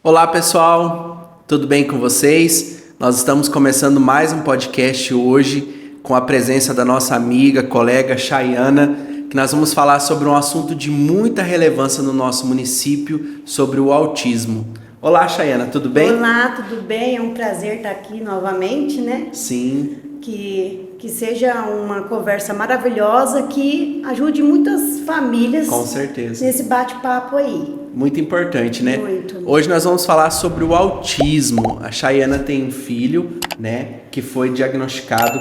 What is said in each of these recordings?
Olá pessoal, tudo bem com vocês? Nós estamos começando mais um podcast hoje com a presença da nossa amiga, colega Chayana, que nós vamos falar sobre um assunto de muita relevância no nosso município, sobre o autismo. Olá Chayana, tudo bem? Olá, tudo bem? É um prazer estar aqui novamente, né? Sim. Que seja uma conversa maravilhosa que ajude muitas famílias. Com certeza. Nesse bate-papo aí. Muito importante, né? Muito. Hoje nós vamos falar sobre o autismo. A Chayana tem um filho, né, que foi diagnosticado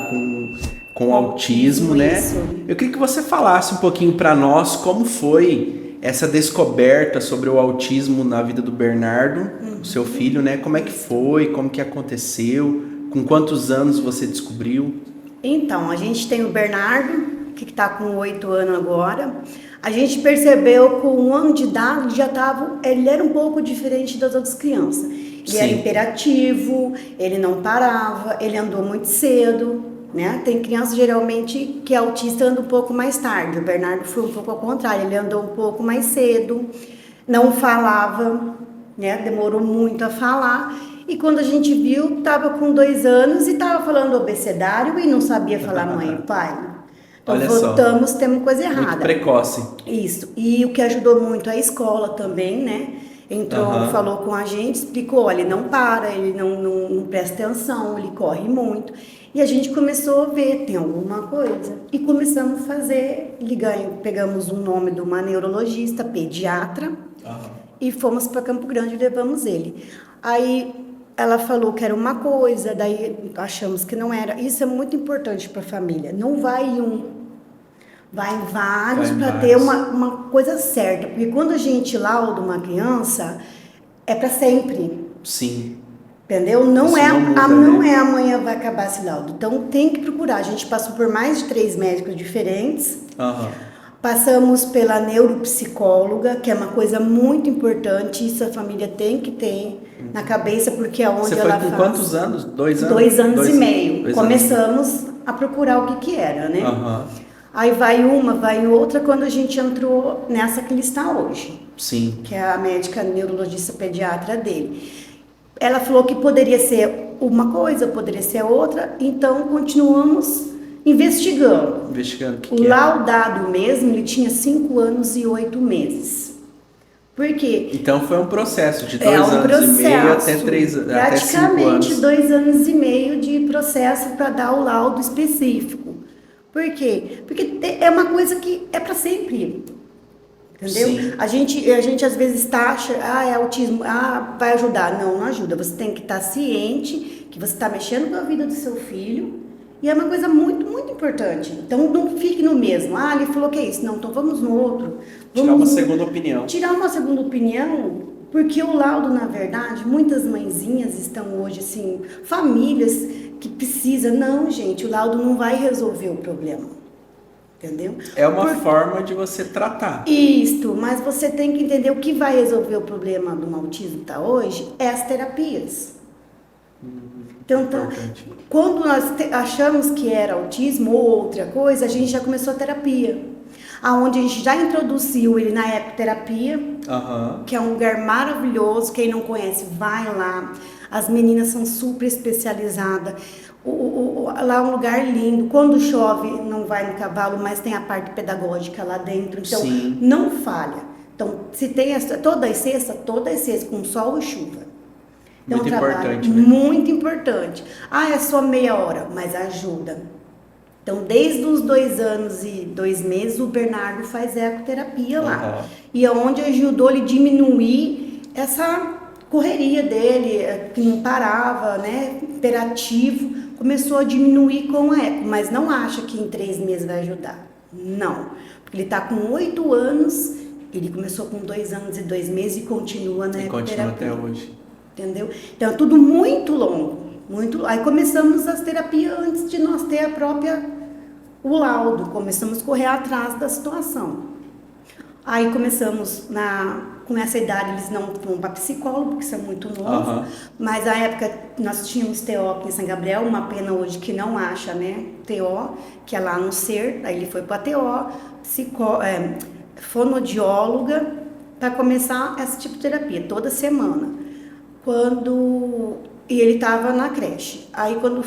com autismo, né? Isso. Eu queria que você falasse um pouquinho para nós como foi essa descoberta sobre o autismo na vida do Bernardo, o seu filho, né? Como é que foi? Como que aconteceu? Com quantos anos você descobriu? Então, a gente tem o Bernardo, que está com 8 anos agora. A gente percebeu com 1 ano de idade ele era um pouco diferente das outras crianças. Ele era hiperativo, ele não parava, ele andou muito cedo, né? Tem criança geralmente que é autista anda um pouco mais tarde. O Bernardo foi um pouco ao contrário, ele andou um pouco mais cedo, não falava, né? Demorou muito a falar. E quando a gente viu, estava com 2 anos e estava falando abecedário e não sabia falar mãe e pai. Então Olha voltamos, só. Temos coisa errada. Muito precoce. Isso. E o que ajudou muito a escola também, né? Entrou, falou com a gente, explicou, olha, ele não para, ele não presta atenção, ele corre muito. E a gente começou a ver, tem alguma coisa. E começamos a fazer, pegamos o nome de uma neurologista, pediatra, e fomos para Campo Grande e levamos ele. Aí ela falou que era uma coisa, daí achamos que não era. Isso é muito importante para a família. Não vai em um, vai em vários para ter uma coisa certa. Porque quando a gente lauda uma criança, é para sempre. Sim. Entendeu? Não muda, é amanhã vai acabar esse laudo. Então tem que procurar. A gente passou por mais de 3 médicos diferentes. Passamos pela neuropsicóloga, que é uma coisa muito importante, isso a família tem que ter na cabeça, porque é onde Você ela foi com quantos anos? 2 anos? 2 anos e meio. 2 Começamos a procurar o que era, né? Aí vai outra, quando a gente entrou nessa que ele está hoje. Sim. Que é a médica neurologista pediatra dele. Ela falou que poderia ser uma coisa, poderia ser outra, então continuamos investigando. O laudado mesmo, ele tinha 5 anos e 8 meses. Por quê? Então foi um processo de 2 anos e meio até 5 anos. Praticamente 2 anos e meio de processo para dar o laudo específico. Por quê? Porque é uma coisa que é para sempre. Entendeu? Sim. A gente às vezes acha, é autismo, vai ajudar. Não ajuda. Você tem que estar ciente que você está mexendo com a vida do seu filho. E é uma coisa muito, muito importante. Então, não fique no mesmo. Ele falou que é isso. Não, então vamos no outro. Tirar uma segunda opinião. Tirar uma segunda opinião, porque o laudo, na verdade, muitas mãezinhas estão hoje, assim, famílias que precisam. Não, gente, o laudo não vai resolver o problema. Entendeu? É uma forma de você tratar. Isto, mas você tem que entender o que vai resolver o problema do autismo hoje é as terapias. Então, quando nós achamos que era autismo ou outra coisa, a gente já começou a terapia. Onde a gente já introduziu ele na ecoterapia, que é um lugar maravilhoso. Quem não conhece, vai lá. As meninas são super especializadas. Lá é um lugar lindo. Quando chove, não vai no cavalo, mas tem a parte pedagógica lá dentro. Então, não falha. Então, se tem toda as sextas, com sol e chuva. Muito importante, né? Muito importante. É só meia hora, mas ajuda. Então, desde os 2 anos e 2 meses, o Bernardo faz ecoterapia lá. E é onde ajudou ele a diminuir essa correria dele, que não parava, né? Hiperativo. Começou a diminuir com a eco, mas não acha que em 3 meses vai ajudar. Não. Porque ele está com 8 anos, ele começou com 2 anos e 2 meses e continua na ecoterapia. Continua até hoje. Entendeu? Então, é tudo muito longo. Aí começamos as terapias antes de nós ter o laudo. Começamos a correr atrás da situação. Aí começamos, com essa idade, eles não vão para psicólogo, porque isso é muito novo. Mas na época nós tínhamos TO aqui em São Gabriel, uma pena hoje que não acha, né? TO, que é lá no SER, aí ele foi para TO, fonoaudióloga, para começar esse tipo de terapia, toda semana. E ele estava na creche. Aí quando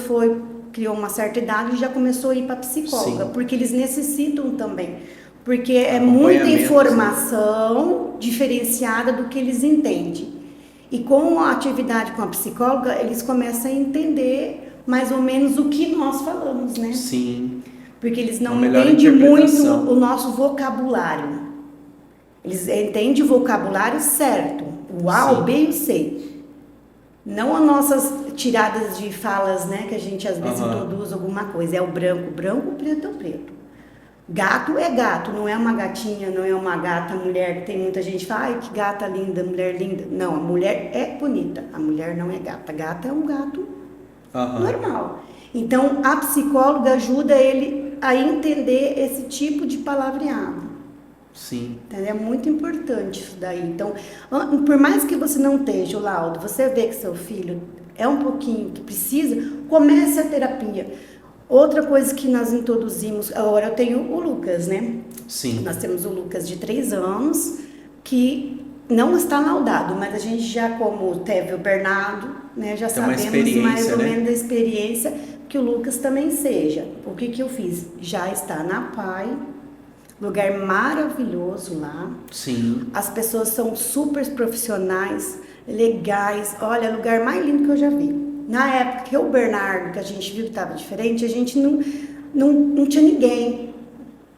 criou uma certa idade, já começou a ir para psicóloga, Sim. porque eles necessitam também. Porque é Acompanhamento, muita informação diferenciada do que eles entendem. E com a atividade com a psicóloga, eles começam a entender mais ou menos o que nós falamos, né? Sim. Porque eles não Uma melhor entendem muito interpretação. o nosso vocabulário. Eles entendem o vocabulário certo, o A, Sim. o B e o C. Não as nossas tiradas de falas, né? Que a gente às vezes introduz alguma coisa. É o branco, o preto é o preto. Gato é gato, não é uma gatinha, não é uma gata, mulher. Tem muita gente que fala, ai, que gata linda, mulher linda. Não, a mulher é bonita, a mulher não é gata. Gata é um gato normal. Então, a psicóloga ajuda ele a entender esse tipo de palavreado. Sim. Entendeu? É muito importante isso daí. Então, por mais que você não esteja o laudo, você vê que seu filho é um pouquinho que precisa, comece a terapia. Outra coisa que nós introduzimos, agora eu tenho o Lucas, né? Sim. Nós temos o Lucas de 3 anos, que não está laudado, mas a gente já, como teve o Bernardo, né, já Tem sabemos mais ou né? menos da experiência que o Lucas também seja. O que eu fiz? Já está na PAI, lugar maravilhoso lá. Sim. As pessoas são super profissionais, legais. Olha, é o lugar mais lindo que eu já vi. Na época que o Bernardo, que a gente viu que estava diferente, a gente não tinha ninguém,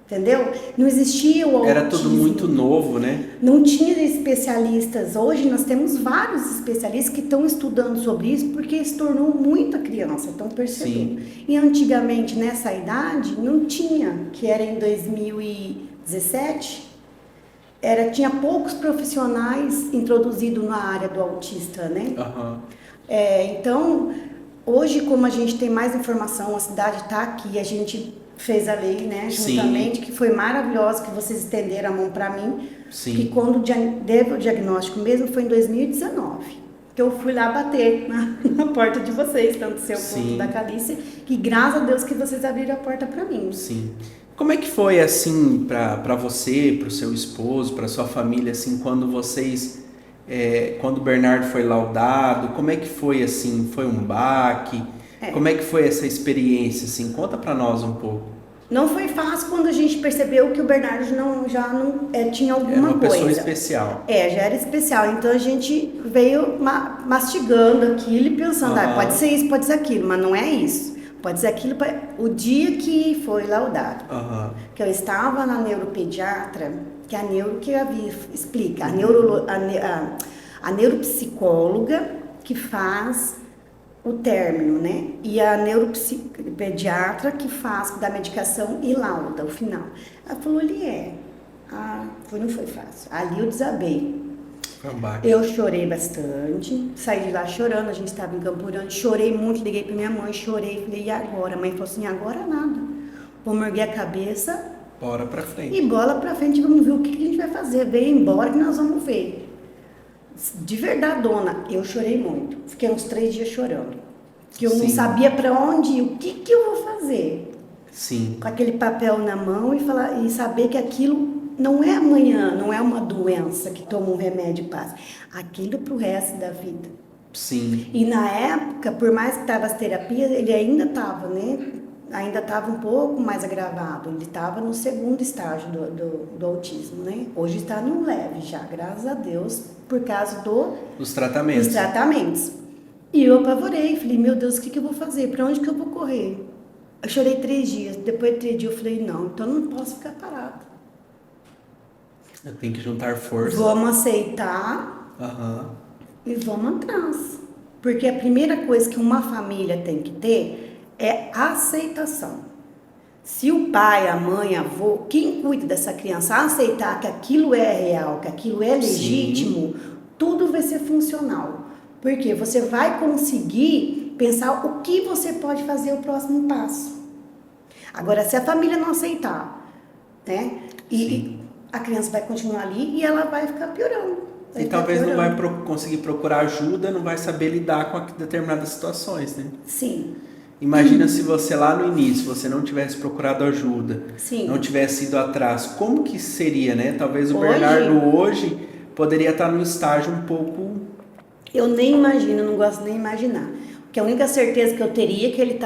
entendeu? Não existia o autismo. Era tudo muito novo, né? Não tinha especialistas. Hoje nós temos vários especialistas que estão estudando sobre isso porque se tornou muita criança, estão percebendo. Sim. E antigamente, nessa idade, não tinha, que era em 2017, tinha poucos profissionais introduzidos na área do autista, né? Então, hoje, como a gente tem mais informação, a cidade está aqui, a gente fez a lei, né, juntamente, que foi maravilhosa, que vocês estenderam a mão para mim. Sim. Que quando deu o diagnóstico mesmo foi em 2019, que eu fui lá bater na porta de vocês, tanto seu quanto da Calícia, que graças a Deus que vocês abriram a porta para mim. Sim. Como é que foi, assim, para você, para o seu esposo, para sua família, assim, quando vocês... quando o Bernardo foi laudado, como é que foi, assim? Foi um baque? Como é que foi essa experiência, assim? Conta para nós um pouco. Não foi fácil quando a gente percebeu que o Bernardo já não tinha alguma coisa. Era uma pessoa especial. Já era especial. Então a gente veio mastigando aquilo e pensando, pode ser isso, pode ser aquilo, mas não é isso. Pode ser aquilo. O dia que foi laudado, que eu estava na neuropediatra, que a neuro que explica, a neuropsicóloga que faz o término, né? E a neuropediatra que faz da medicação e lauda, o final. Ela falou, não foi fácil. Ali eu desabei. Eu chorei bastante, saí de lá chorando, a gente estava em Campo Grande, chorei muito, liguei para minha mãe, chorei, falei, e agora? A mãe falou assim, agora nada. Vamos erguer a cabeça. Bora pra frente. E bola pra frente, vamos ver o que a gente vai fazer. Vem embora que nós vamos ver. De verdade, dona, eu chorei muito. Fiquei uns 3 dias chorando. Que eu não sabia para onde ir, o que eu vou fazer. Sim. Com aquele papel na mão e saber que aquilo não é amanhã, não é uma doença que toma um remédio e passa. Aquilo pro resto da vida. Sim. E na época, por mais que estava as terapias, ele ainda estava, né? Ainda estava um pouco mais agravado. Ele estava no 2º estágio do autismo, né? Hoje está no leve já, graças a Deus, por causa dos tratamentos. E eu apavorei, falei, meu Deus, o que eu vou fazer? Para onde que eu vou correr? Eu chorei 3 dias. Depois de 3 dias eu falei, não, então não posso ficar parado. Eu tenho que juntar força. Vamos aceitar e vamos atrás. Porque a primeira coisa que uma família tem que ter é aceitação. Se o pai, a mãe, avô, quem cuida dessa criança aceitar que aquilo é real, que aquilo é legítimo, tudo vai ser funcional. Porque você vai conseguir pensar o que você pode fazer o próximo passo. Agora, se a família não aceitar, né? E a criança vai continuar ali e ela vai ficar piorando. E talvez não vai conseguir procurar ajuda, não vai saber lidar com determinadas situações, né? Sim. Imagina se você lá no início, você não tivesse procurado ajuda, não tivesse ido atrás, como que seria, né? Talvez o Bernardo hoje poderia estar num estágio um pouco Eu nem imagino, não gosto nem de imaginar. Porque a única certeza que eu teria é que ele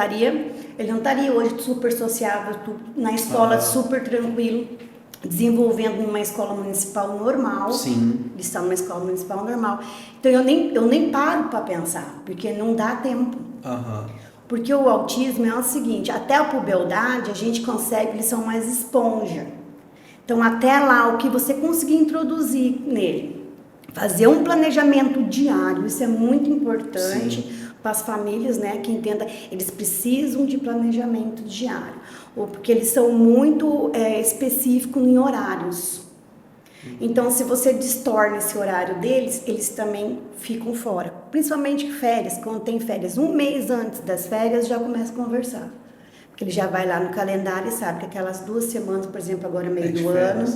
não estaria hoje super sociável, na escola super tranquilo, desenvolvendo numa escola municipal normal. Sim. Ele está numa escola municipal normal. Então eu nem paro para pensar, porque não dá tempo. Porque o autismo é o seguinte, até a puberdade a gente consegue, eles são mais esponja. Então até lá, o que você conseguir introduzir nele, fazer um planejamento diário, isso é muito importante para as famílias, né, que entendam, eles precisam de planejamento diário, ou porque eles são muito específicos em horários. Então, se você distorna esse horário deles, eles também ficam fora. Principalmente férias, quando tem férias. Um mês antes das férias já começa a conversar. Porque ele já vai lá no calendário e sabe que aquelas 2 semanas, por exemplo, agora meio do ano,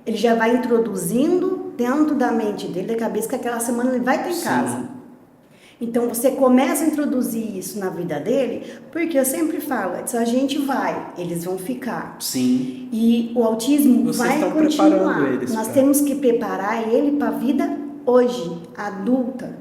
ele já vai introduzindo dentro da mente dele, da cabeça, que aquela semana ele vai estar em casa. Então, você começa a introduzir isso na vida dele, porque eu sempre falo, se a gente vai, eles vão ficar. Sim. E o autismo Vocês vai estão continuar. preparando eles Nós temos que preparar ele para a vida hoje, adulta.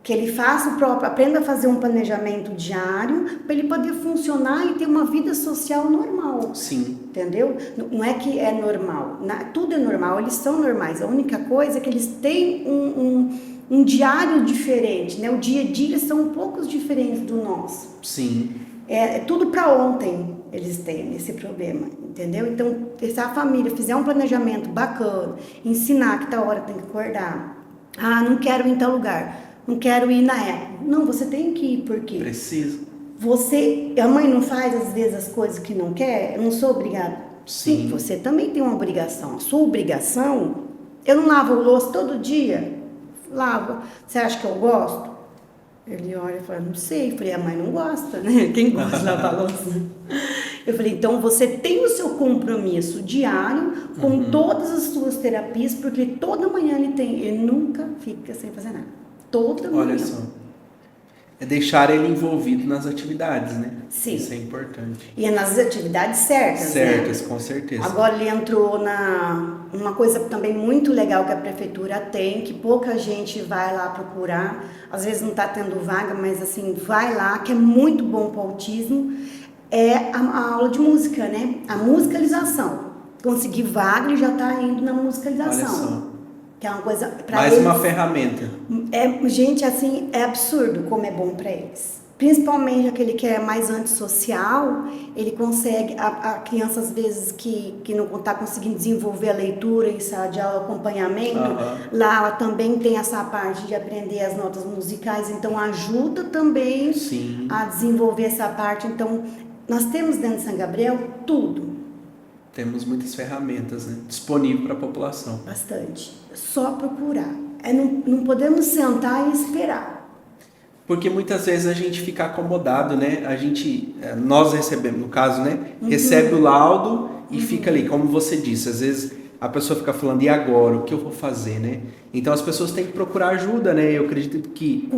Que ele faça o próprio, aprenda a fazer um planejamento diário, para ele poder funcionar e ter uma vida social normal. Sim. Entendeu? Não é que é normal. Tudo é normal, eles são normais. A única coisa é que eles têm um diário diferente, né? O dia a dia são um pouco diferentes do nosso. Sim. É tudo para ontem eles têm esse problema, entendeu? Então, se a família fizer um planejamento bacana, ensinar que tal hora tem que acordar. Ah, não quero ir em tal lugar, não quero ir na época. Não, você tem que ir, por quê? Preciso. A mãe não faz às vezes as coisas que não quer, eu não sou obrigada. Sim. Você também tem uma obrigação. A sua obrigação, eu não lavo louça todo dia? Lavo. Você acha que eu gosto? Ele olha e fala, não sei. Eu falei, a mãe não gosta, né? Quem gosta de lavar louça? Eu falei, então você tem o seu compromisso diário com todas as suas terapias, porque toda manhã ele nunca fica sem fazer nada. Toda manhã. Olha só. É deixar ele envolvido nas atividades, né? Sim. Isso é importante. E é nas atividades certas, Certas, né? Com certeza. Agora ele entrou uma coisa também muito legal que a prefeitura tem, que pouca gente vai lá procurar, às vezes não está tendo vaga, mas assim, vai lá, que é muito bom para o autismo, é a aula de música, né? A musicalização. Conseguir vaga, ele já está indo na musicalização. Olha só. Que é uma coisa para mais eles, uma ferramenta. Gente, assim, é absurdo como é bom para eles. Principalmente aquele que é mais antissocial, ele consegue, a criança às vezes que não está conseguindo desenvolver a leitura em sala de aula, acompanhamento, lá ela também tem essa parte de aprender as notas musicais, então ajuda também a desenvolver essa parte. Então, nós temos dentro de São Gabriel tudo. Temos muitas ferramentas, né, disponível para a população. Bastante. Só procurar. Não podemos sentar e esperar. Porque muitas vezes a gente fica acomodado, né? Nós recebemos, no caso, né? Recebe o laudo e fica ali, como você disse. Às vezes a pessoa fica falando, e agora? O que eu vou fazer, né? Então as pessoas têm que procurar ajuda, né? Eu acredito que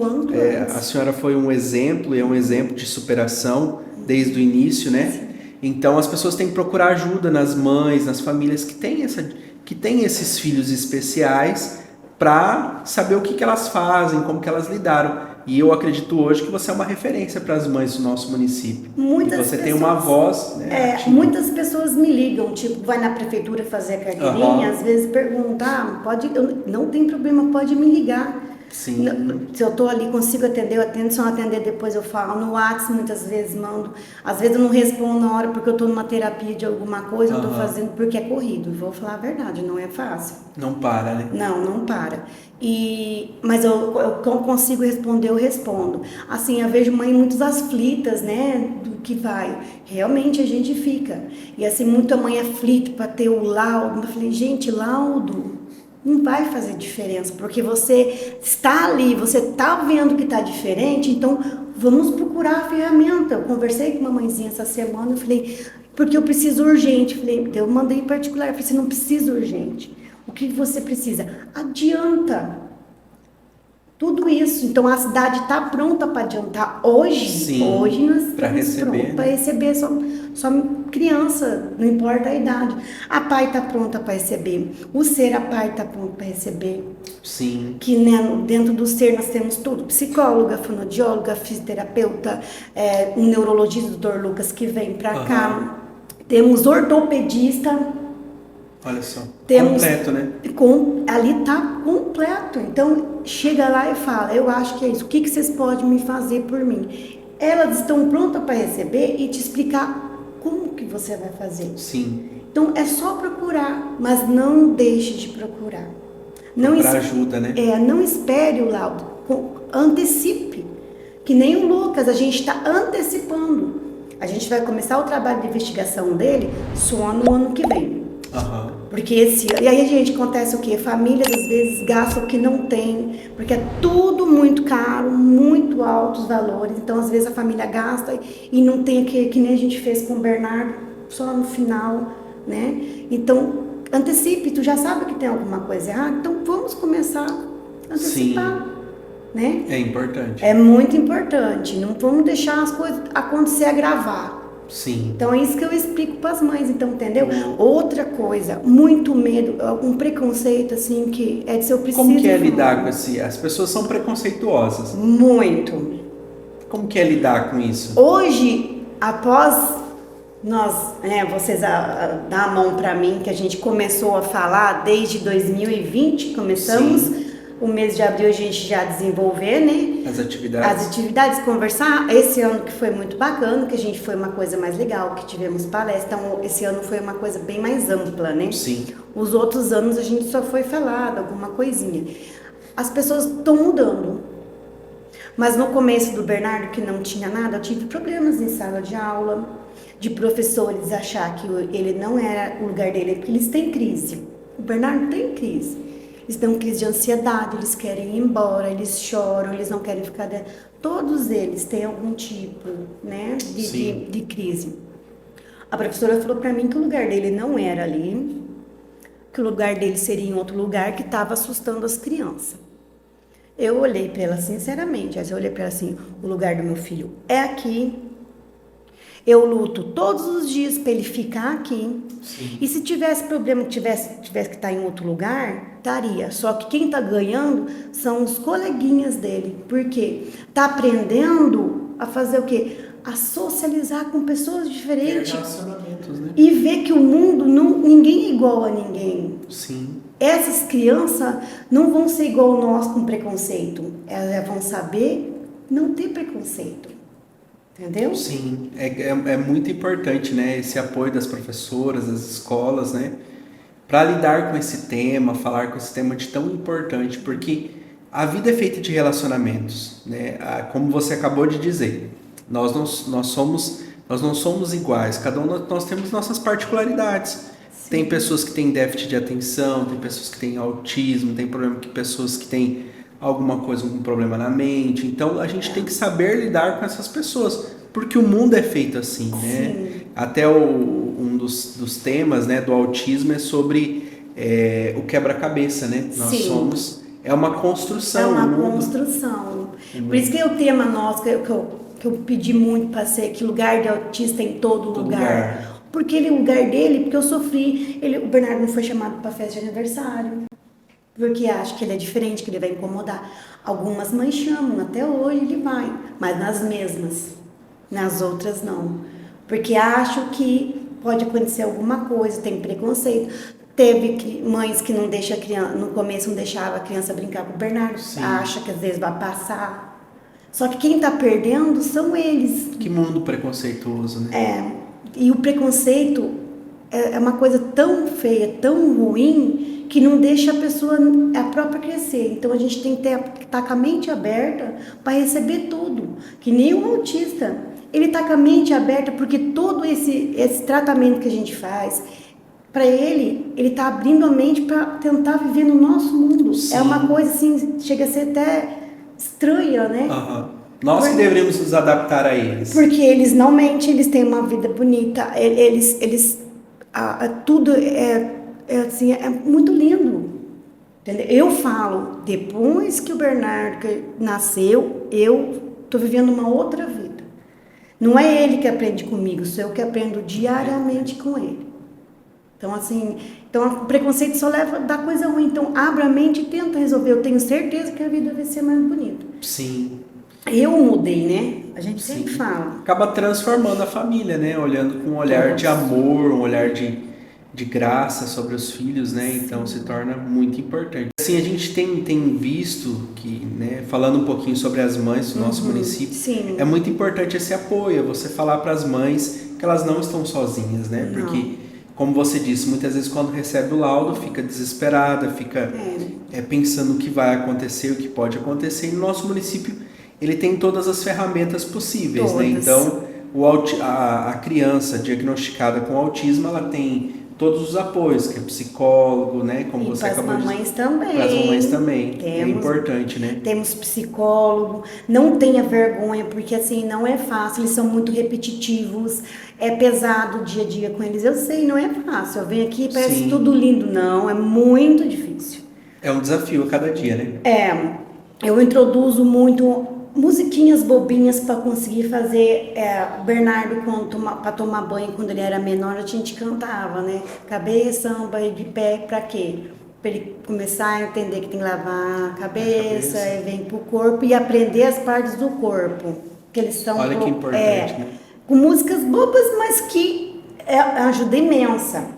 a senhora foi um exemplo, e é um exemplo de superação desde o início, né? Sim. Então as pessoas têm que procurar ajuda nas mães, nas famílias que têm esses filhos especiais, para saber o que elas fazem, como que elas lidaram. E eu acredito hoje que você é uma referência para as mães do nosso município. Você tem uma voz, né? Muitas pessoas me ligam, tipo, vai na prefeitura fazer a carteirinha, às vezes perguntam, não tem problema, pode me ligar. Sim. Se eu estou ali, consigo atender, eu atendo, se eu não atender depois eu falo. No WhatsApp muitas vezes mando, às vezes eu não respondo na hora porque eu estou numa terapia de alguma coisa, eu estou fazendo porque é corrido. Vou falar a verdade, não é fácil. Não para, né? Não para. Mas eu consigo responder, eu respondo. Assim, eu vejo mãe muito aflitas, né, do que vai. Realmente a gente fica. E assim, muita mãe aflita para ter o laudo. Eu falei, gente, laudo não vai fazer diferença, porque você está ali, você está vendo que está diferente, então vamos procurar a ferramenta. Eu conversei com uma mãezinha essa semana, eu falei, porque eu preciso urgente. Eu mandei em particular, eu falei, você não precisa urgente. O que você precisa? Adianta. Tudo isso. Então a cidade está pronta para adiantar. Hoje nós estamos prontos para receber só criança, não importa a idade. A PAI está pronta para receber. O SER, a PAI está pronto para receber. Sim. Que né, dentro do SER nós temos tudo: psicóloga, fonoaudióloga, fisioterapeuta, um neurologista, o Dr. Lucas, que vem para cá. Temos ortopedista. Olha só, completo, né? Ali tá completo. Então, chega lá e fala, eu acho que é isso. O que vocês podem me fazer por mim? Elas estão prontas para receber e te explicar como que você vai fazer. Sim. Então, é só procurar, mas não deixe de procurar. Para ajuda, né? Não espere o laudo. Antecipe. Que nem o Lucas, a gente está antecipando. A gente vai começar o trabalho de investigação dele só no ano que vem. Porque e aí, gente, acontece o quê? Famílias às vezes gastam o que não tem, porque é tudo muito caro, muito altos valores. Então, às vezes a família gasta e não tem que nem a gente fez com o Bernardo, só no final, né? Então, antecipe, tu já sabe que tem alguma coisa errada, então vamos começar a antecipar. Né? É importante. É muito importante. Não vamos deixar as coisas acontecer, agravar. Sim. Então é isso que eu explico para as mães, então, entendeu? Outra coisa, muito medo, um preconceito assim que é de se eu preciso. Como que é lidar com esse? As pessoas são preconceituosas. Muito. Como que é lidar com isso? Hoje, após vocês dar a mão para mim, que a gente começou a falar desde 2020, começamos. Sim. O mês de abril a gente já desenvolver, né? As atividades, conversar. Esse ano que foi muito bacana, que a gente foi uma coisa mais legal, que tivemos palestra. Então, esse ano foi uma coisa bem mais ampla, né? Sim. Os outros anos a gente só foi falado alguma coisinha. As pessoas estão mudando. Mas no começo do Bernardo, que não tinha nada, eu tive problemas em sala de aula, de professores achar que ele não era o lugar dele, porque eles têm crise. O Bernardo tem crise. Eles têm crise de ansiedade, eles querem ir embora, eles choram, eles não querem ficar dentro. Todos eles têm algum tipo, né, de crise. A professora falou para mim que o lugar dele não era ali, que o lugar dele seria em outro lugar, que estava assustando as crianças. Eu olhei para ela sinceramente, eu olhei para ela assim, o lugar do meu filho é aqui. Eu luto todos os dias para ele ficar aqui. Sim. E se tivesse problema, tivesse que estar em outro lugar, estaria. Só que quem está ganhando são os coleguinhas dele. Porque está aprendendo a fazer o quê? A socializar com pessoas diferentes. Relacionamentos, né? E ver que o mundo, ninguém é igual a ninguém. Sim. Essas crianças não vão ser igual nós com preconceito. Elas vão saber não ter preconceito. Entendeu? Sim, é muito importante, né, esse apoio das professoras, das escolas, né, para lidar com esse tema, falar com esse tema de tão importante, porque a vida é feita de relacionamentos, né, como você acabou de dizer, nós não somos iguais, cada um nós temos nossas particularidades. Sim. Tem pessoas que têm déficit de atenção, tem pessoas que têm autismo, tem pessoas que têm alguma coisa, algum problema na mente. Então, a gente tem que saber lidar com essas pessoas, porque o mundo é feito assim, né? Sim. Até um dos temas, né, do autismo é sobre o quebra-cabeça, né? Nós somos... É uma construção. É uma construção. Por isso que é o tema nosso, que eu pedi muito para ser que lugar de autista em todo lugar. Porque ele, o lugar dele, porque eu sofri. O Bernardo não foi chamado para festa de aniversário. Porque acha que ele é diferente, que ele vai incomodar. Algumas mães chamam, até hoje ele vai, mas nas mesmas, nas outras não. Porque acham que pode acontecer alguma coisa, tem preconceito. Teve mães que não deixam a criança, no começo não deixava a criança brincar com o Bernardo, acha que às vezes vai passar. Só que quem está perdendo são eles. Que mundo preconceituoso, né? E o preconceito é uma coisa tão feia, tão ruim, que não deixa a própria crescer. Então a gente tem que estar com a mente aberta para receber tudo. Que nem o autista, ele está com a mente aberta porque todo esse tratamento que a gente faz, para ele está abrindo a mente para tentar viver no nosso mundo. Sim. É uma coisa assim, chega a ser até estranha, né? Uhum. Nós que deveríamos nos adaptar a eles. Porque eles não mentem, eles têm uma vida bonita, tudo assim, é muito lindo. Entendeu? Eu falo, depois que o Bernardo nasceu, eu tô vivendo uma outra vida. Não é ele que aprende comigo, sou eu que aprendo diariamente com ele. Então, assim, o preconceito só leva da coisa ruim. Então, abra a mente e tenta resolver. Eu tenho certeza que a vida vai ser mais bonita. Sim. Eu mudei, né? A gente sempre fala. Acaba transformando a família, né? Olhando com um olhar de amor, um olhar de graça sobre os filhos, né? Então se torna muito importante. Assim, a gente tem visto que, né, falando um pouquinho sobre as mães do nosso município, sim. é muito importante esse apoio, você falar para as mães que elas não estão sozinhas, né? Não. Porque, como você disse, muitas vezes quando recebe o laudo, fica desesperada, fica pensando o que vai acontecer, o que pode acontecer. E no nosso município, ele tem todas as ferramentas possíveis, né? Então, a criança diagnosticada com autismo, ela tem todos os apoios, que é psicólogo, né? Como você acabou de dizer. Para as mamães também. É importante, né? Temos psicólogo. Não tenha vergonha, porque assim, não é fácil. Eles são muito repetitivos. É pesado o dia a dia com eles. Eu sei, não é fácil. Eu venho aqui e parece tudo lindo. Não, é muito difícil. É um desafio a cada dia, né? Eu introduzo muito musiquinhas bobinhas para conseguir fazer. O Bernardo, para tomar banho, quando ele era menor, a gente cantava, né? Cabeça, banho de pé, para quê? Para ele começar a entender que tem que lavar a cabeça, e vem pro corpo e aprender as partes do corpo. Que eles são. Olha que importante, né? Com músicas bobas, mas que ajuda imensa.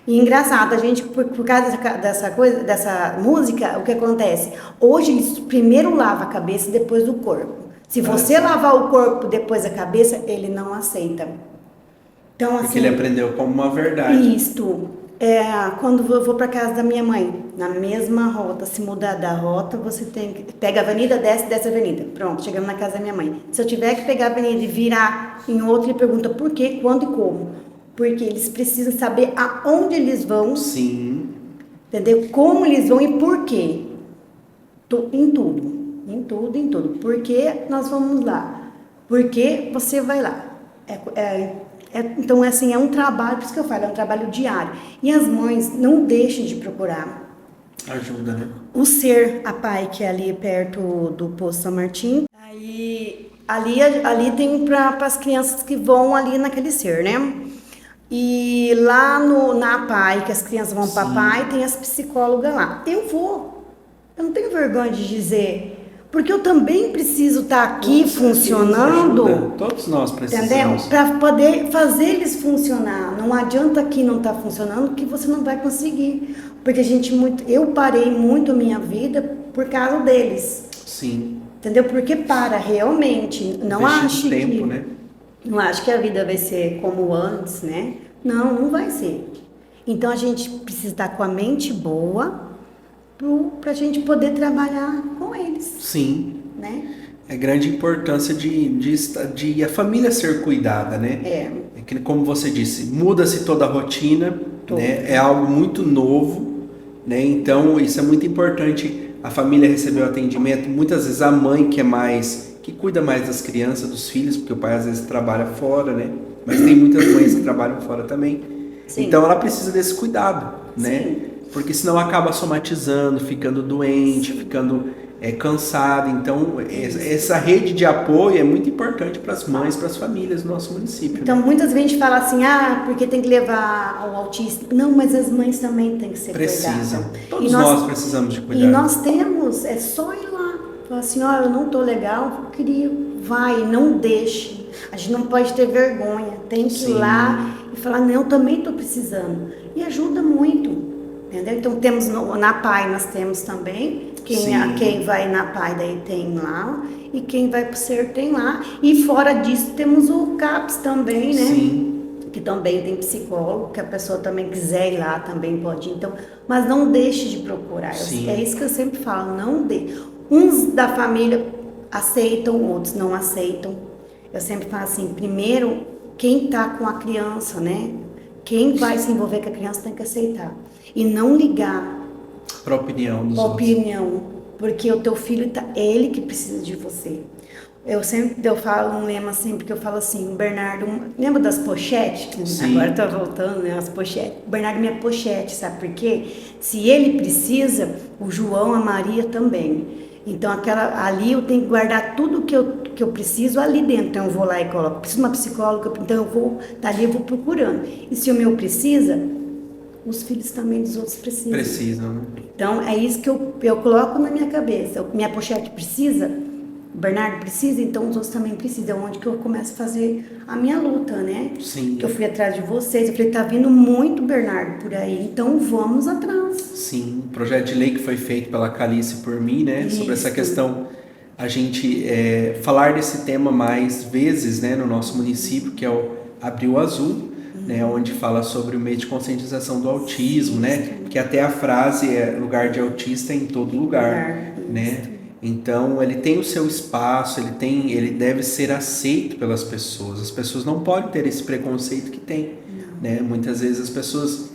E engraçado, a gente, por causa dessa música, o que acontece? Hoje eles primeiro lava a cabeça e depois o corpo. Se você lavar o corpo depois a cabeça, ele não aceita. Então, assim, porque ele aprendeu como uma verdade. Isto. Quando eu vou para casa da minha mãe, na mesma rota, se mudar da rota, você tem que pega a avenida, desce a avenida. Pronto, chegamos na casa da minha mãe. Se eu tiver que pegar a avenida e virar em outra, ele pergunta por quê, quando e como. Porque eles precisam saber aonde eles vão. Sim. Entendeu? Como eles vão e por quê. Em tudo. Por que nós vamos lá? Por que você vai lá? Então, assim, é um trabalho, por isso que eu falo, é um trabalho diário. E as mães não deixem de procurar. Ajuda, né? O Ser a Pai, que é ali perto do Poço São Martim. Aí, ali tem para as crianças que vão ali naquele Ser, né? E lá na PAI, que as crianças vão para a PAI, tem as psicólogas lá. Eu não tenho vergonha de dizer, porque eu também preciso estar aqui funcionando. Todos nós precisamos. Entendeu? Para poder fazer eles funcionar. Não adianta aqui não estar funcionando, que você não vai conseguir. Porque eu parei muito a minha vida por causa deles. Sim. Entendeu? Porque realmente. Não acho tempo, né? Não acho que a vida vai ser como antes, né? Não vai ser. Então a gente precisa estar com a mente boa para a gente poder trabalhar com eles. Sim. Né? É grande importância de a família ser cuidada, né? É que, como você disse, muda-se toda a rotina, né? É algo muito novo, né? Então isso é muito importante. A família recebeu atendimento, muitas vezes a mãe que cuida mais das crianças, dos filhos, porque o pai às vezes trabalha fora, né? Mas tem muitas mães que trabalham fora também. Sim. Então ela precisa desse cuidado, né? Sim. Porque senão acaba somatizando, ficando doente, ficando cansada. Então essa rede de apoio é muito importante para as mães, para as famílias do nosso município. Então muitas vezes a gente fala assim, porque tem que levar ao autista. Não, mas as mães também têm que ser cuidadas. Todos nós precisamos de cuidar. E nós temos, é só ir lá. Falar assim, eu não tô legal, eu queria, não deixe. A gente não pode ter vergonha, tem que ir lá e falar, não, eu também tô precisando. E ajuda muito, entendeu? Então temos na PAI, nós temos também, quem vai na PAI daí tem lá, e quem vai pro Ser tem lá. E fora disso temos o CAPS também, né? Sim. Que também tem psicólogo, que a pessoa também quiser ir lá, também pode ir. Então, mas não deixe de procurar. É isso que eu sempre falo, não deixe. Uns da família aceitam, outros não aceitam. Eu sempre falo assim, primeiro, quem está com a criança, né? Quem vai se envolver com a criança tem que aceitar. E não ligar para a opinião dos outros. Porque o teu filho, é ele que precisa de você. eu falo um lema sempre que eu falo assim, o Bernardo, lembra das pochetes? Sim. Agora tá voltando, né, as pochetes. O Bernardo é minha pochete, sabe por quê? Se ele precisa, o João, a Maria também. Então ali eu tenho que guardar tudo que eu preciso ali dentro. Então eu vou lá e coloco, preciso de uma psicóloga, então eu vou, dali eu vou procurando. E se o meu precisa, os filhos também dos outros precisam. Precisam, né? Então é isso que eu coloco na minha cabeça. Minha pochete precisa, o Bernardo precisa, então os outros também precisam. Onde que eu começo a fazer a minha luta, né? Sim. Que eu fui atrás de vocês, eu falei, tá vindo muito Bernardo por aí, então vamos atrás. Sim, o projeto de lei que foi feito pela Calice e por mim, né? Isso. Sobre essa questão, a gente falar desse tema mais vezes, né? No nosso município, que é o Abril Azul, né? Onde fala sobre o mês de conscientização do autismo, né? Porque até a frase é lugar de autista em todo lugar, né? Então ele tem o seu espaço, ele deve ser aceito pelas pessoas. As pessoas não podem ter esse preconceito que tem, né? Muitas vezes as pessoas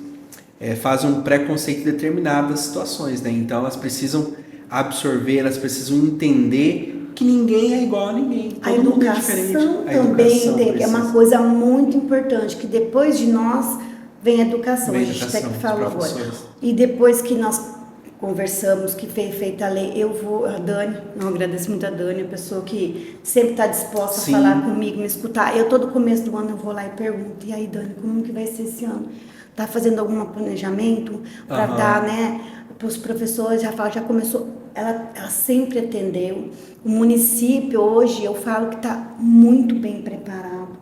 fazem um preconceito em determinadas situações, né? Então elas precisam absorver, elas precisam entender que ninguém é igual a ninguém. Todo mundo é diferente. A educação também é uma coisa muito importante, que depois de nós vem a educação. A gente até que falou agora. E depois que nós conversamos, que foi feita a lei, a Dani, eu agradeço muito a Dani, a pessoa que sempre está disposta a falar comigo, me escutar. Eu todo começo do ano eu vou lá e pergunto, e aí Dani, como que vai ser esse ano? Tá fazendo algum planejamento para dar, né, para os professores, já começou, ela sempre atendeu. O município hoje, eu falo que está muito bem preparado.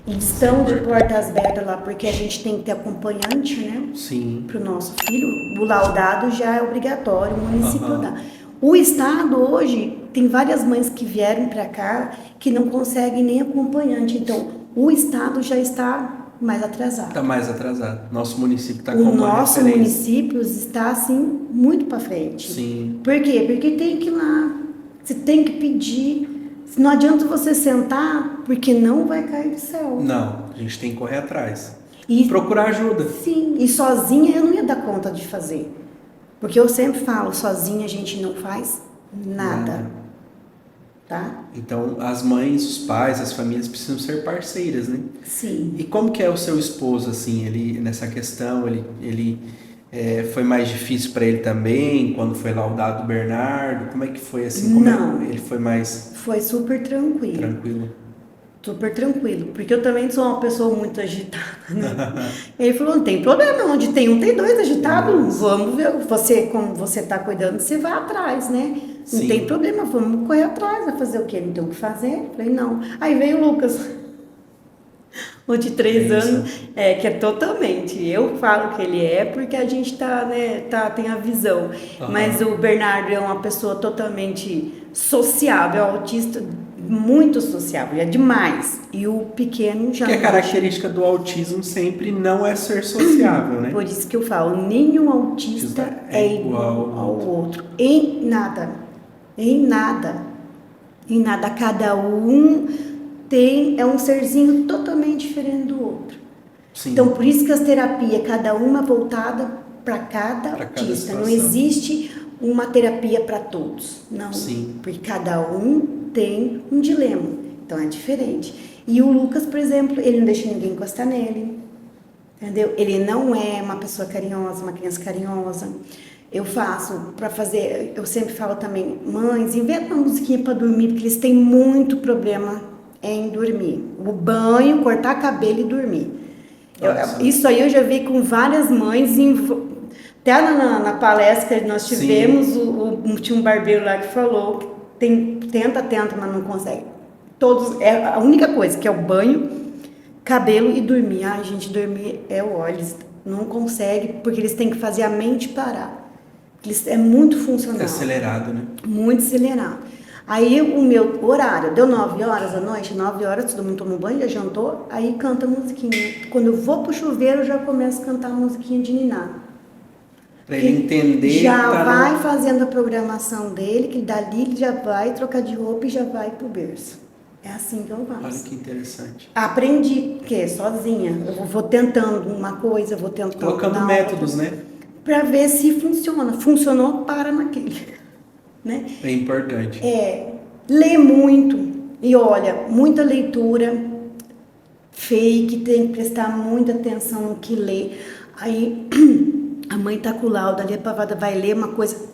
Eles estão de portas abertas lá, porque a gente tem que ter acompanhante, né? Sim. Para o nosso filho. O laudado já é obrigatório, o município dá. O Estado hoje, tem várias mães que vieram para cá que não conseguem nem acompanhante. Então, o Estado já está mais atrasado. Está mais atrasado. Nosso município está com uma O nosso referência. município está, assim, muito para frente. Sim. Por quê? Porque tem que ir lá, você tem que pedir. Não adianta você sentar, porque não vai cair do céu. Não, a gente tem que correr atrás. E procurar ajuda. Sim, e sozinha eu não ia dar conta de fazer. Porque eu sempre falo, sozinha a gente não faz nada. Tá? Então, as mães, os pais, as famílias precisam ser parceiras, né? Sim. E como que é o seu esposo, assim, ele nessa questão, ele foi mais difícil para ele também, quando foi laudado o Bernardo? Como é que foi, assim? Não. Ele foi mais... Foi super tranquilo. Tranquilo. Super tranquilo, porque eu também sou uma pessoa muito agitada, né? Ele falou, não tem problema, onde tem um, tem dois agitados, vamos ver, como você está cuidando, você vai atrás, né? Não tem problema, vamos correr atrás, vai fazer o quê? Não tem o que fazer? Eu falei, não. Aí veio o Lucas, o de 3 anos, que é totalmente, eu falo que ele é, porque a gente tem a visão, mas o Bernardo é uma pessoa totalmente sociável, autista, muito sociável, é demais. E o pequeno já... Porque a característica do autismo sempre não é ser sociável, né? Por isso que eu falo, nenhum autista é igual ao outro. Em nada. Em nada. Em nada. Cada um é um serzinho totalmente diferente do outro. Sim. Então, por isso que as terapias, cada uma voltada para cada autista. Não existe uma terapia para todos. Não. Sim. Porque cada um tem um dilema, então é diferente. E o Lucas, por exemplo, ele não deixa ninguém encostar nele, entendeu? Ele não é uma pessoa carinhosa, uma criança carinhosa. Eu faço para fazer, eu sempre falo também, mães, inventa uma musiquinha para dormir, porque eles têm muito problema em dormir. O banho, cortar cabelo e dormir. Isso aí eu já vi com várias mães, até na palestra que nós tivemos, tinha um barbeiro lá que falou que tenta, mas não consegue. É a única coisa, que é o banho, cabelo e dormir. Ai, gente, dormir eles não conseguem, porque eles têm que fazer a mente parar. É muito funcional. É acelerado, né? Muito acelerado. Aí o meu horário, deu 9 horas da noite, 9 horas, todo mundo tomou banho, já jantou, aí canta a musiquinha. Quando eu vou pro chuveiro, eu já começo a cantar a musiquinha de ninar. Para ele entender. Já vai fazendo a programação dele, que dali ele já vai trocar de roupa e já vai pro berço. É assim que eu faço. Olha que interessante. Aprendi, porque sozinha. Eu vou tentando uma coisa, vou tentando. Colocando métodos, né? Para ver se funciona. Funcionou, para naquele. Né? É importante. Lê muito. E olha, muita leitura fake, tem que prestar muita atenção no que lê. Aí a mãe tá com o laudo ali, a pavada vai ler uma coisa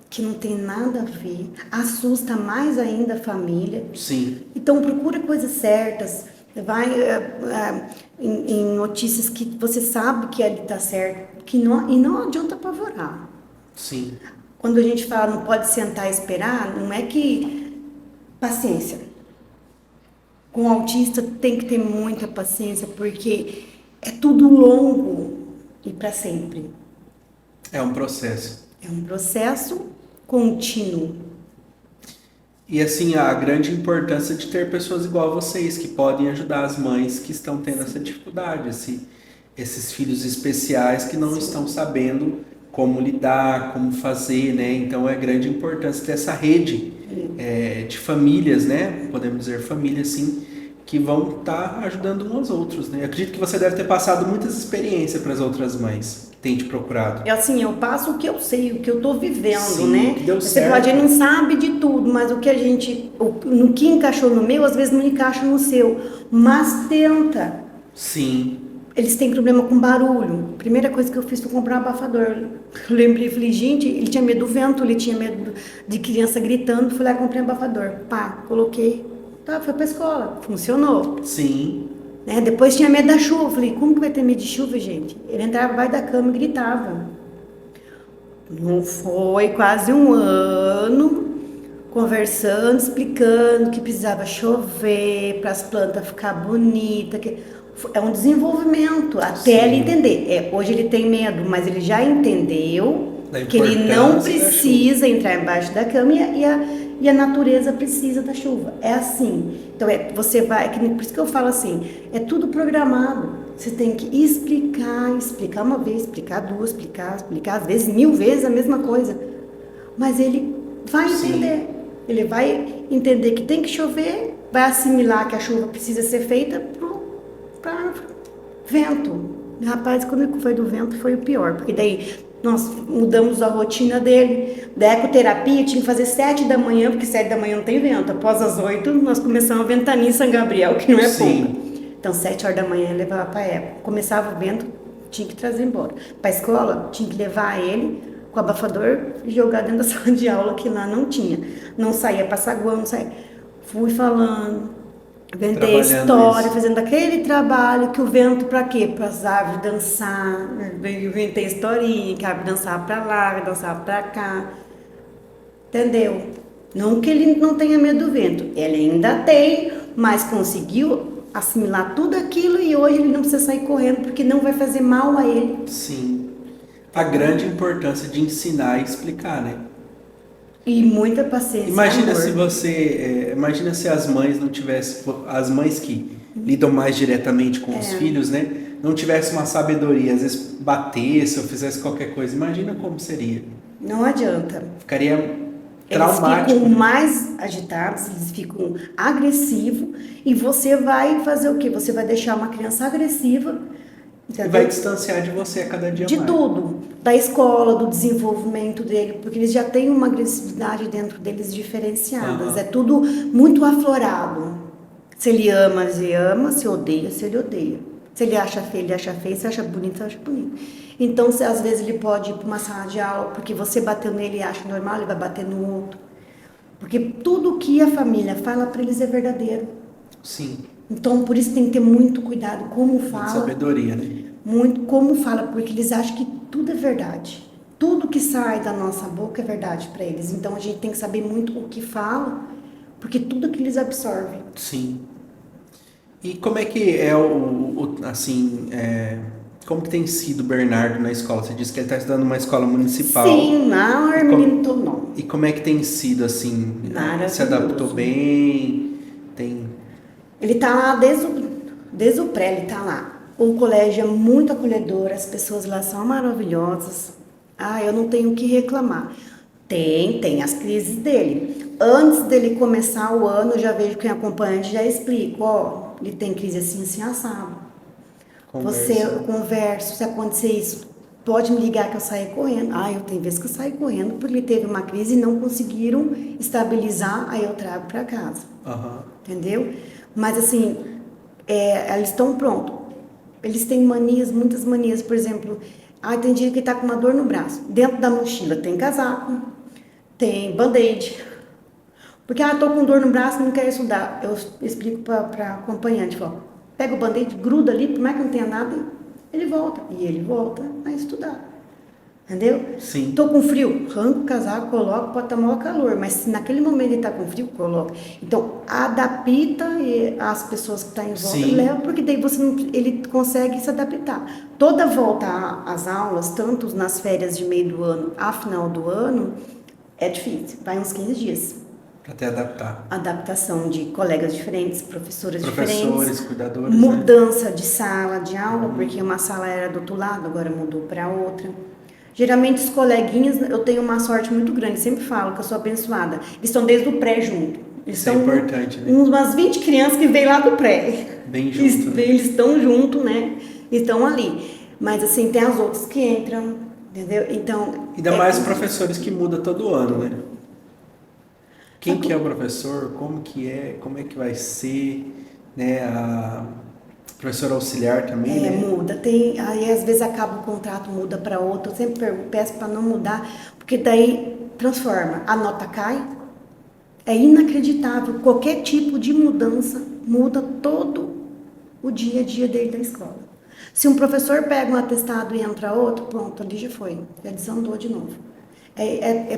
que não tem nada a ver, assusta mais ainda a família. Sim. Então procura coisas certas, vai em notícias que você sabe que ali tá certo, e não adianta apavorar. Sim. Quando a gente fala não pode sentar e esperar, não é que paciência. Com o autista tem que ter muita paciência, porque é tudo longo e para sempre. É um processo. É um processo contínuo. E assim, a grande importância de ter pessoas igual a vocês, que podem ajudar as mães que estão tendo essa dificuldade, esses filhos especiais que não estão sabendo como lidar, como fazer, né? Então é grande importância ter essa rede de famílias, né? Podemos dizer famílias, sim, que vão estar ajudando uns aos outros, né? Eu acredito que você deve ter passado muitas experiências para as outras mães que têm te procurado. Eu passo o que eu sei, o que eu estou vivendo, Sim, né? o que deu Você certo. pode, não sabe de tudo, mas o que no que encaixou no meu, às vezes não encaixa no seu, mas tenta. Sim. Eles têm problema com barulho. Primeira coisa que eu fiz foi comprar um abafador. Eu lembrei, falei, gente, ele tinha medo do vento, ele tinha medo de criança gritando. Fui lá e comprei um abafador. Pá, coloquei. Tá, foi pra escola. Funcionou. Sim. Né? Depois tinha medo da chuva. Falei, como que vai ter medo de chuva, gente? Ele entrava debaixo da cama e gritava. Não foi quase um ano conversando, explicando que precisava chover para as plantas ficar bonitas. É um desenvolvimento, até ele entender. Hoje ele tem medo, mas ele já entendeu que ele não precisa entrar embaixo da cama e a natureza precisa da chuva. É assim. Então, você vai... Por isso que eu falo assim, é tudo programado. Você tem que explicar uma vez, explicar duas, explicar às vezes 1000 vezes a mesma coisa. Mas ele vai entender. Sim. Ele vai entender que tem que chover, vai assimilar que a chuva precisa ser feita para vento. Rapaz, quando foi do vento foi o pior, porque daí nós mudamos a rotina dele. Da ecoterapia tinha que fazer 7 da manhã, porque 7 da manhã não tem vento. Após as 8, nós começamos a ventania em São Gabriel, que não é pouco. Então, 7 horas da manhã eu levava para a eco. Começava o vento, tinha que trazer embora. Para a escola, tinha que levar ele com o abafador e jogar dentro da sala de aula, que lá não tinha. Não saía para saguão, não saía. Fui falando, inventei história, fazendo aquele trabalho que o vento para quê? Para as árvores dançar. Inventei historinha, que a árvore dançava para lá, dançava para cá. Entendeu? Não que ele não tenha medo do vento. Ele ainda tem, mas conseguiu assimilar tudo aquilo e hoje ele não precisa sair correndo porque não vai fazer mal a ele. Sim. A grande importância de ensinar e explicar, né? E muita paciência. Imagina se imagina se as mães não tivessem, as mães que lidam mais diretamente com os filhos, né? Não tivessem uma sabedoria, às vezes batesse ou fizesse qualquer coisa. Imagina como seria. Não adianta. Ficaria traumático. Eles ficam mais agitados, eles ficam agressivos e você vai fazer o quê? Você vai deixar uma criança agressiva. Entendeu? E vai distanciar de você a cada dia mais. De tudo. Da escola, do desenvolvimento dele, porque eles já têm uma agressividade dentro deles diferenciadas. É tudo muito aflorado. Se ele ama, ele ama. Se odeia, se ele odeia. Se ele acha feio, ele acha feio. Se acha bonito, ele acha bonito. Então, às vezes ele pode ir para uma sala de aula, porque você bateu nele e acha normal, ele vai bater no outro. Porque tudo que a família fala para eles é verdadeiro. Sim. Então, por isso tem que ter muito cuidado como fala. Sabedoria, né? Muito como fala, porque eles acham que tudo é verdade. Tudo que sai da nossa boca é verdade para eles. Então, a gente tem que saber muito o que fala, porque tudo que eles absorvem. Sim. E como é que é como que tem sido o Bernardo na escola? Você disse que ele está estudando numa escola municipal. Sim, não, Hermelinton não. E como é que tem sido, assim? Maravilhoso. Se adaptou bem? Ele está lá desde o pré, ele está lá. O colégio é muito acolhedor, as pessoas lá são maravilhosas. Eu não tenho o que reclamar. Tem as crises dele. Antes dele começar o ano, eu já vejo quem acompanha, já explico, ele tem crise assim assado. Você conversa, se acontecer isso, pode me ligar que eu saio correndo. Eu tenho vezes que eu saio correndo porque ele teve uma crise e não conseguiram estabilizar, aí eu trago para casa. Entendeu? Mas assim, eles estão prontos. Eles têm manias, muitas manias. Por exemplo, tem dia que tá com uma dor no braço. Dentro da mochila tem casaco, tem band-aid. Porque, tô com dor no braço, não quero estudar. Eu explico para acompanhante, falo, pega o band-aid, gruda ali, por mais que não tenha nada, ele volta. E ele volta a estudar. Entendeu? Sim. Tô com frio, arranco o casaco, coloco, pode estar maior calor, mas se naquele momento ele tá com frio, coloca. Então, adapta as pessoas que estão em volta, leva, porque daí ele consegue se adaptar. Toda volta às aulas, tanto nas férias de meio do ano a final do ano, é difícil, vai uns 15 dias. Até adaptar. Adaptação de colegas diferentes, professores diferentes. Cuidadores. Mudança de sala de aula, porque uma sala era do outro lado, agora mudou para outra. Geralmente os coleguinhas, eu tenho uma sorte muito grande, sempre falo que eu sou abençoada. Eles estão desde o pré junto. Isso é importante, né? Umas 20 crianças que vêm lá do pré. Bem junto, né? Eles estão junto, né? Estão ali. Mas assim, tem as outras que entram, entendeu? Então... Ainda mais professores que mudam todo ano, né? Quem que é o professor, como é que vai ser, né? A professora auxiliar também, né? Muda. Aí às vezes acaba o contrato, muda para outro. Eu sempre peço para não mudar, porque daí transforma. A nota cai. É inacreditável. Qualquer tipo de mudança muda todo o dia a dia dele da escola. Se um professor pega um atestado e entra outro, pronto, ali já foi. Já desandou de novo.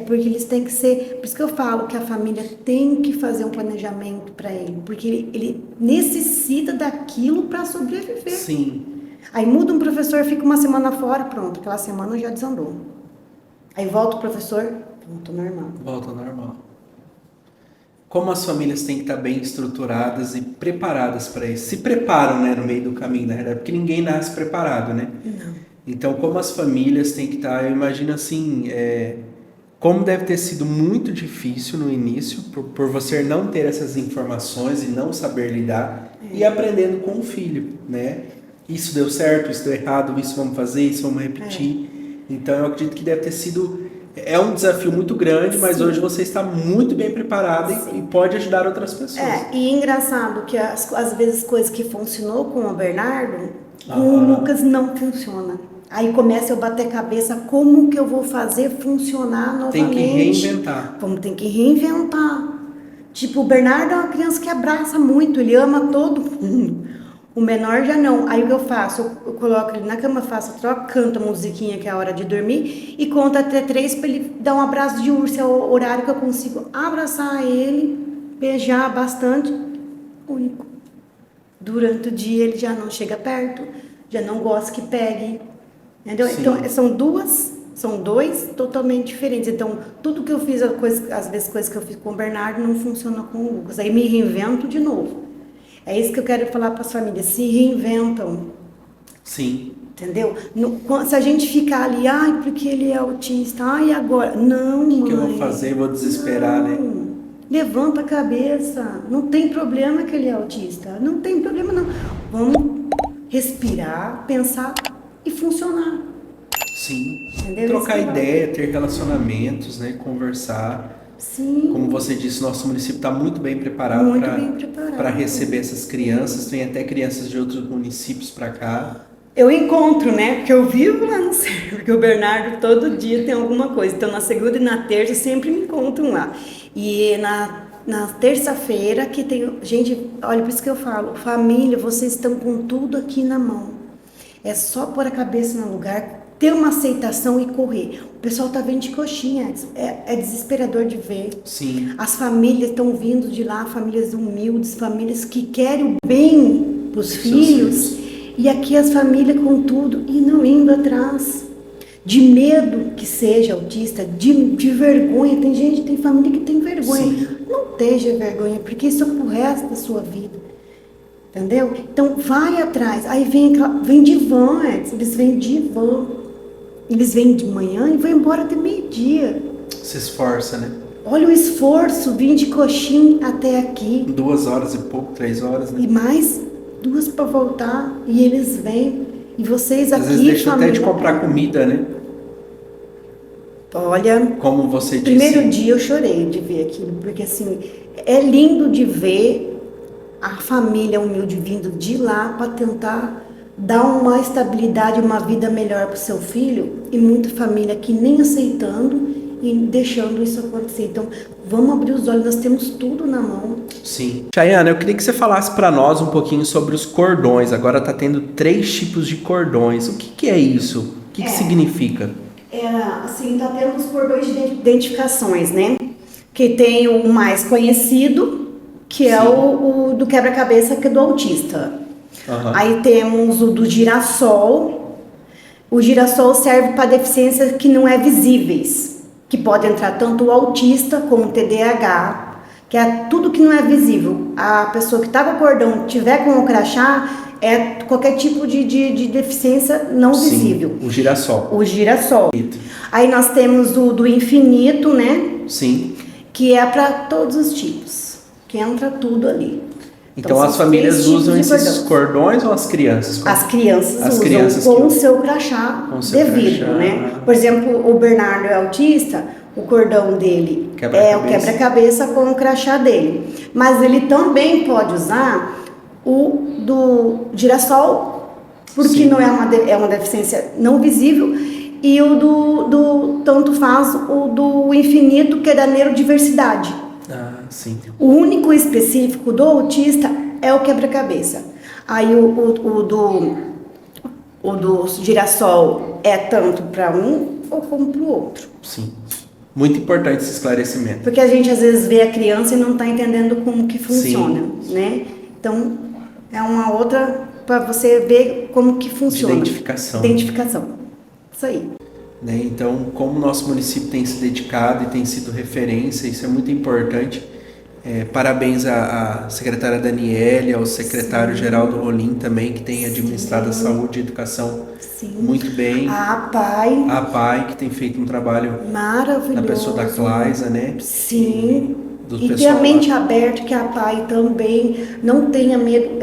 Porque eles têm que ser... Por isso que eu falo que a família tem que fazer um planejamento para ele. Porque ele necessita daquilo para sobreviver. Sim. Aí muda um professor, fica uma semana fora, pronto. Aquela semana já desandou. Aí volta o professor, volta ao normal. Volta ao normal. Como as famílias têm que estar bem estruturadas e preparadas para isso? Se preparam, né, no meio do caminho, na verdade, porque ninguém nasce preparado, né? Não. Então, como as famílias têm que estar, eu imagino assim, como deve ter sido muito difícil no início, por você não ter essas informações e não saber lidar, e aprendendo com o filho, né? Isso deu certo, isso deu errado, isso vamos fazer, isso vamos repetir. Então, eu acredito que deve ter sido... É um desafio muito grande, mas Sim. Hoje você está muito bem preparada e pode ajudar outras pessoas. E engraçado que às vezes coisas que funcionou com o Bernardo, com o Lucas não funciona. Aí começa a eu bater cabeça, como que eu vou fazer funcionar novamente? Tem que reinventar. Tem que reinventar. Tipo, o Bernardo é uma criança que abraça muito, ele ama todo mundo. O menor já não. Aí o que eu faço? Eu coloco ele na cama, troco, canto a musiquinha que é a hora de dormir e conto até 3 para ele dar um abraço de urso. É o horário que eu consigo abraçar ele, beijar bastante. Único. Durante o dia ele já não chega perto, já não gosta que pegue. Entendeu? Sim. Então são dois totalmente diferentes. Então tudo que eu fiz, às vezes coisas que eu fiz com o Bernardo não funciona com o Lucas. Aí me reinvento de novo. É isso que eu quero falar para as famílias, se reinventam. Sim. Entendeu? Se a gente ficar ali, porque ele é autista, agora. Não, O que eu vou fazer? Vou desesperar, né? Levanta a cabeça. Não tem problema que ele é autista. Não tem problema, não. Vamos respirar, pensar e funcionar. Sim. Entendeu? Trocar ideia, ter relacionamentos, né? Conversar. Sim. Como você disse, nosso município está muito bem preparado para receber essas crianças. Tem até crianças de outros municípios para cá. Eu encontro, né? Porque eu vivo lá no centro, porque o Bernardo todo dia tem alguma coisa. Então, na segunda e na terça sempre me encontram lá. E na terça-feira que tem... Gente, olha, por isso que eu falo, família, vocês estão com tudo aqui na mão. É só pôr a cabeça no lugar, ter uma aceitação e correr. O pessoal tá vendo de coxinha, é desesperador de ver. Sim. As famílias estão vindo de lá, famílias humildes, famílias que querem o bem para os filhos. E aqui as famílias com tudo e não indo atrás. De medo que seja autista, de vergonha. Tem família que tem vergonha. Sim. Não esteja vergonha, porque isso é pro resto da sua vida. Entendeu? Então vai atrás. Aí vem de van, eles vêm de van. Eles vêm de manhã e vão embora até meio-dia. Se esforça, né? Olha o esforço, vim de coxinha até aqui. 2 horas e pouco, 3 horas, né? E mais 2 para voltar. E eles vêm. E vocês Às aqui, vezes deixa até de família, comprar comida, né? olha, Como você disse. primeiro dia eu chorei de ver aquilo, porque assim, é lindo de ver a família humilde vindo de lá para tentar dar uma estabilidade, uma vida melhor para o seu filho, e muita família que nem aceitando e deixando isso acontecer. Então, vamos abrir os olhos, nós temos tudo na mão. Sim. Chayana, eu queria que você falasse para nós um pouquinho sobre os cordões. Agora tá tendo 3 tipos de cordões. O que é isso? O que significa? Assim, tá tendo os cordões de identificações, né? Que tem o mais conhecido, que é o do quebra-cabeça, que é do autista. Uhum. Aí temos o do girassol. O girassol serve para deficiências que não é visíveis, que pode entrar tanto o autista como o TDAH, que é tudo que não é visível. A pessoa que está com o cordão tiver com o crachá, é qualquer tipo de deficiência não visível. O girassol. O girassol. Aí nós temos o do infinito, né? Sim. Que é para todos os tipos, que entra tudo ali. Então as famílias usam esses cordões ou as crianças? As crianças usam com o seu crachá devido, né? Por exemplo, o Bernardo é autista, o cordão dele é o quebra-cabeça com o crachá dele. Mas ele também pode usar o do girassol, porque não é uma deficiência não visível, e o do tanto faz o do infinito, que é da neurodiversidade. Sim. O único específico do autista é o quebra-cabeça. Aí o do girassol é tanto para um ou como para o outro. Sim. Muito importante esse esclarecimento. Porque a gente às vezes vê a criança e não está entendendo como que funciona, né? Então, é uma outra para você ver como que funciona. Identificação. Isso aí. Né? Então, como o nosso município tem se dedicado e tem sido referência, isso é muito importante. Parabéns à secretária Daniele, ao secretário Geraldo Rolim também, que tem administrado a saúde e educação muito bem. A PAI, que tem feito um trabalho maravilhoso. Na pessoa da Claisa, né? Sim. E ter a mente aberta, que a PAI também não tenha medo,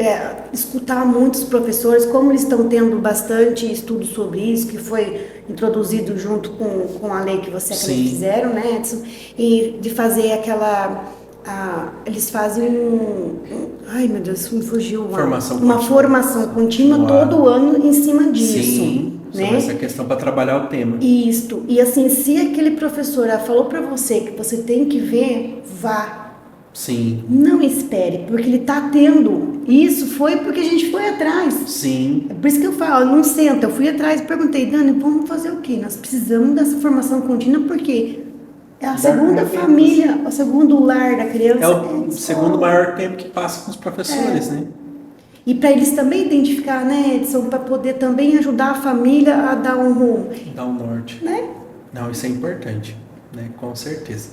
escutar muitos professores, como eles estão tendo bastante estudo sobre isso, que foi introduzido junto com a lei que você acabou fizeram, né, Edson? E de fazer eles fazem ai meu Deus, me fugiu uma formação contínua todo ano em cima disso. Sim, né? Sobre essa questão para trabalhar o tema. Isto, e assim, se aquele professor falou para você que você tem que ver, vá. Sim. Não espere, porque ele está tendo. Isso foi porque a gente foi atrás. Sim. É por isso que eu falo, não senta. Eu fui atrás e perguntei, Dani, vamos fazer o quê? Nós precisamos dessa formação contínua porque é a segunda família, o segundo lar da criança. É o segundo maior tempo que passa com os professores, né? E para eles também identificar, né, Edson, para poder também ajudar a família a dar um rumo. Dar um norte. Né? Não, isso é importante, né? Com certeza.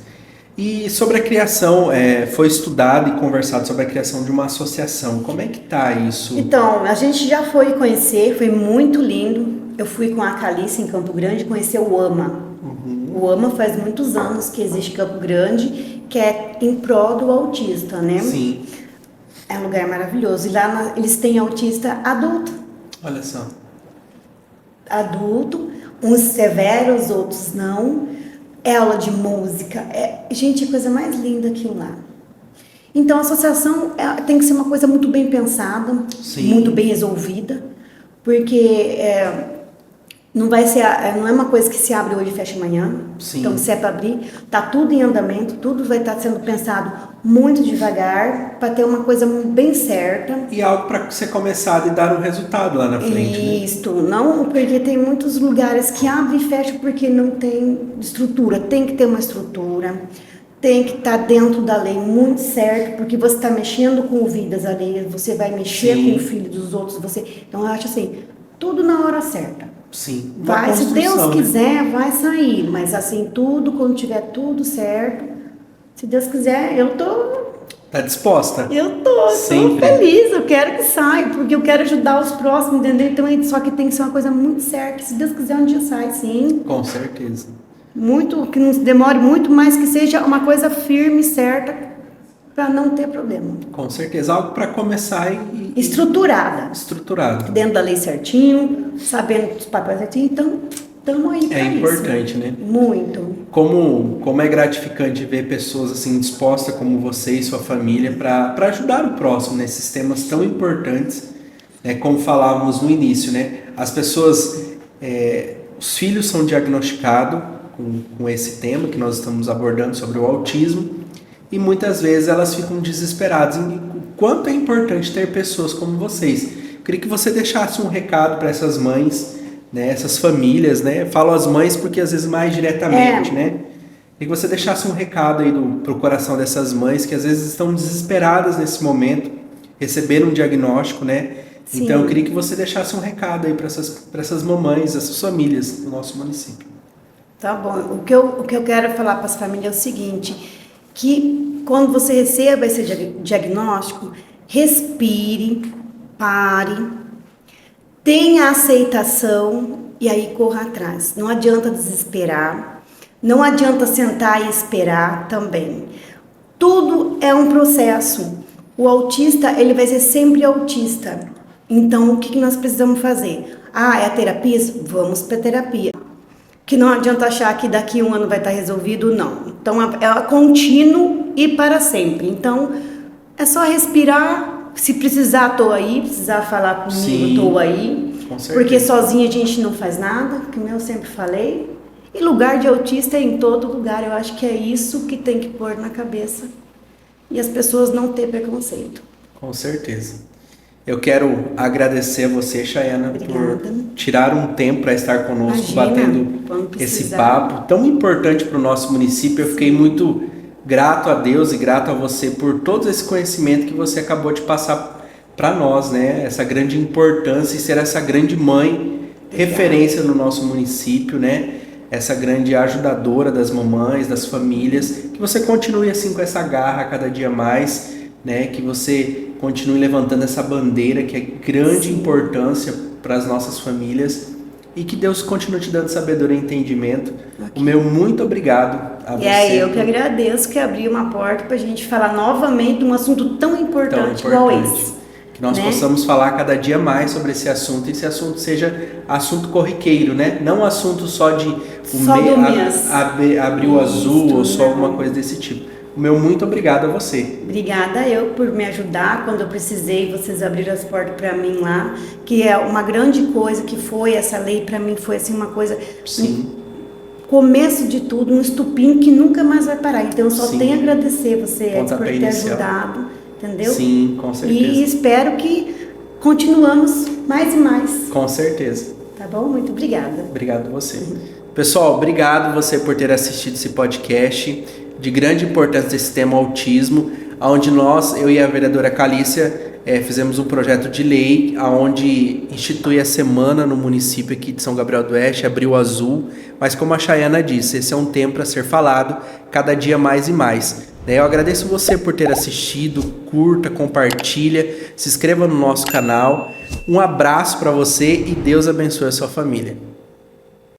E sobre a criação, foi estudado e conversado sobre a criação de uma associação. Como é que tá isso? Então, a gente já foi conhecer, foi muito lindo. Eu fui com a Calice em Campo Grande conhecer o AMA. O AMA faz muitos anos que existe em Campo Grande, que é em prol do autista, né? Sim. É um lugar maravilhoso. E lá eles têm autista adulto. Olha só. Adulto, uns severos, outros não. É aula de música. Gente, a coisa mais linda aquilo lá. Então, a associação tem que ser uma coisa muito bem pensada, muito bem resolvida, porque não é uma coisa que se abre hoje e fecha amanhã. Sim. Então, se é para abrir, está tudo em andamento, tudo vai estar sendo pensado muito devagar, para ter uma coisa bem certa. E algo para ser começado e dar um resultado lá na frente. Isso, não, porque tem muitos lugares que abrem e fecham porque não tem estrutura. Tem que ter uma estrutura, tem que estar dentro da lei muito certo, porque você está mexendo com vidas alheias, você vai mexer com o filho dos outros. Então, eu acho assim, tudo na hora certa. Sim. Vai, se Deus quiser, vai sair. Mas assim, tudo, quando tiver tudo certo, se Deus quiser, eu tô... Tá disposta? Eu tô feliz, eu quero que saia, porque eu quero ajudar os próximos, entendeu? Então, só que tem que ser uma coisa muito certa. Se Deus quiser, um dia sai, sim. Com certeza. Muito, que não demore muito, mas que seja uma coisa firme, certa, para não ter problema. Com certeza, algo para começar Estruturada. Estruturado. Dentro da lei certinho, sabendo os papéis certinho, então estamos aí para isso. É importante, né? Muito. Como é gratificante ver pessoas assim dispostas como você e sua família para ajudar o próximo nesses temas tão importantes, né? Como falávamos no início, né? As pessoas, os filhos são diagnosticados com esse tema que nós estamos abordando sobre o autismo e muitas vezes elas ficam desesperadas em o quanto é importante ter pessoas como vocês. Eu queria que você deixasse um recado para essas mães, né, essas famílias, né? Falo as mães porque às vezes mais diretamente, né? E que você deixasse um recado aí pro coração dessas mães que às vezes estão desesperadas nesse momento, receberam um diagnóstico, né? Sim. Então eu queria que você deixasse um recado aí para essas mamães, essas famílias do nosso município. Tá bom. O que eu quero falar para as famílias é o seguinte, que quando você receba esse diagnóstico, respire, pare, tenha aceitação e aí corra atrás. Não adianta desesperar, não adianta sentar e esperar também. Tudo é um processo. O autista, ele vai ser sempre autista. Então, o que nós precisamos fazer? É a terapia? Vamos para a terapia. Que não adianta achar que daqui a um ano vai estar resolvido, não. Então, é contínuo e para sempre. Então, é só respirar. Se precisar, estou aí. Precisar falar comigo, estou aí. Com certeza. Porque sozinha a gente não faz nada, como eu sempre falei. E lugar de autista é em todo lugar. Eu acho que é isso que tem que pôr na cabeça. E as pessoas não ter preconceito. Com certeza. Eu quero agradecer a você, Chayana, por tirar um tempo para estar conosco, batendo esse papo tão importante para o nosso município. Eu fiquei muito grato a Deus e grato a você por todo esse conhecimento que você acabou de passar para nós, né? Essa grande importância e ser essa grande mãe, referência no nosso município, né? Essa grande ajudadora das mamães, das famílias. Que você continue assim com essa garra cada dia mais, né? Que você continue levantando essa bandeira que é grande importância para as nossas famílias e que Deus continue te dando sabedoria e entendimento. O meu muito obrigado a você. Eu que agradeço que abriu uma porta para a gente falar novamente de um assunto tão importante igual esse. Que nós possamos falar cada dia mais sobre esse assunto e esse assunto seja assunto corriqueiro, né? Não um assunto só de abril azul ou só alguma coisa desse tipo. O meu muito obrigado a você. Obrigada eu por me ajudar quando eu precisei, vocês abriram as portas para mim lá, que é uma grande coisa que foi essa lei para mim, foi assim uma coisa, começo de tudo, um estupim que nunca mais vai parar. Então eu só tenho a agradecer você por ter ajudado, entendeu? Sim, com certeza. E espero que continuamos mais e mais. Com certeza. Tá bom? Muito obrigada. Obrigado a você. Pessoal, obrigado você por ter assistido esse podcast de grande importância desse tema autismo, onde eu e a vereadora Calícia fizemos um projeto de lei onde institui a semana no município aqui de São Gabriel do Oeste, Abril Azul, mas como a Chayana disse, esse é um tema para ser falado cada dia mais e mais. Eu agradeço você por ter assistido, curta, compartilha, se inscreva no nosso canal, um abraço para você e Deus abençoe a sua família.